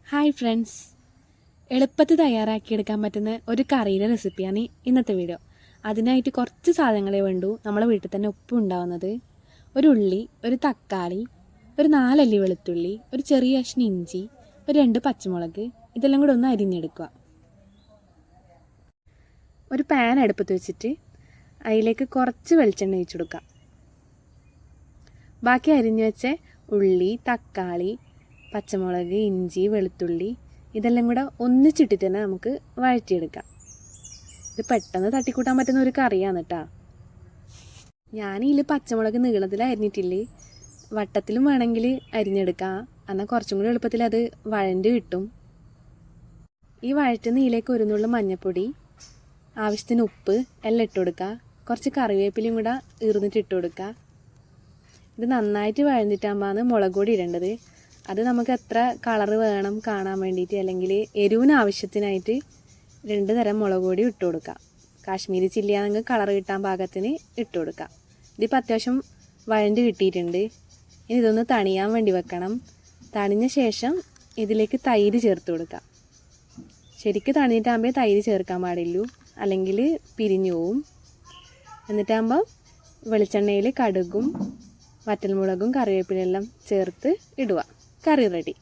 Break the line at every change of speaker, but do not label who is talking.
Hi friends, എളുപ്പത്തിൽ തയ്യാറാക്കിയെടുക്കാൻ പറ്റുന്ന ഒരു കറിയുടെ റെസിപ്പിയാണ് ഇന്നത്തെ വീഡിയോ. അതിനായിട്ട് കുറച്ച് സാധനങ്ങളെ വേണ്ടൂ. നമ്മളെ വീട്ടിൽ തന്നെ ഉപ്പ് ഉണ്ടാവുന്നത്. ഒരു ഉള്ളി, ഒരു തക്കാളി, ഒരു 4 അല്ലി വെളുത്തുള്ളി, ഒരു ചെറിയ കഷ്ണം ഇഞ്ചി, ഒരു 2 പച്ചമുളക്, ഇതെല്ലാം കൂടെ ഒന്ന് അരിഞ്ഞെടുക്കുക. ഒരു പാൻ അടുപ്പത്ത് വെച്ചിട്ട് അതിലേക്ക് കുറച്ച് വെളിച്ചെണ്ണ ഒഴിച്ചു കൊടുക്കുക. ബാക്കി അരിഞ്ഞു വെച്ച ഉള്ളി, തക്കാളി, പച്ചമുളക്, ഇഞ്ചി, വെളുത്തുള്ളി ഇതെല്ലാം കൂടെ ഒന്നിച്ചിട്ട് തന്നെ നമുക്ക് വഴറ്റിയെടുക്കാം. ഇത് പെട്ടെന്ന് തട്ടിക്കൂട്ടാൻ പറ്റുന്ന ഒരു കറിയാണ് കേട്ടോ. ഞാനിതിൽ പച്ചമുളക് നീളത്തിൽ അരിഞ്ഞിട്ടില്ലേ, വട്ടത്തിലും വേണമെങ്കിൽ അരിഞ്ഞെടുക്കാം. എന്നാൽ കുറച്ചും കൂടി എളുപ്പത്തിൽ അത് വഴണ്ട് കിട്ടും. ഈ വഴറ്റുന്ന ഇതിലേക്ക് ഒരു നുള്ളു മഞ്ഞൾപ്പൊടി, ആവശ്യത്തിന് ഉപ്പ് എല്ലാം ഇട്ട് കൊടുക്കുക. കുറച്ച് കറിവേപ്പിലയും കൂടെ ഈർന്നിട്ട് ഇട്ട് കൊടുക്കുക. ഇത് നന്നായിട്ട് വഴന്നിട്ടാകുമ്പോഴാണ് മുളക് പൊടി ഇടേണ്ടത്. അത് നമുക്ക് എത്ര കളറ് വേണം കാണാൻ വേണ്ടിയിട്ട്, അല്ലെങ്കിൽ എരിവിന് ആവശ്യത്തിനായിട്ട് 2 തരം മുളക് പൊടി ഇട്ട് കൊടുക്കാം. കാശ്മീരി ചില്ലിയാണെങ്കിൽ കളറ് കിട്ടാൻ പാകത്തിന് ഇട്ട് കൊടുക്കാം. ഇതിപ്പോൾ അത്യാവശ്യം വഴണ്ട് കിട്ടിയിട്ടുണ്ട്. ഇനി ഇതൊന്ന് തണിയാൻ വേണ്ടി വെക്കണം. തണിഞ്ഞ ശേഷം ഇതിലേക്ക് തൈര് ചേർത്ത് കൊടുക്കാം. ശരിക്കും തണിഞ്ഞിട്ടാകുമ്പോൾ തൈര് ചേർക്കാൻ പാടില്ലൂ, അല്ലെങ്കിൽ പിരിഞ്ഞു പോവും. എന്നിട്ടാകുമ്പോൾ വെളിച്ചെണ്ണയിൽ കടുകും വറ്റൽമുളകും കറിവേപ്പിലെല്ലാം ചേർത്ത് ഇടുക. കറി റെഡി.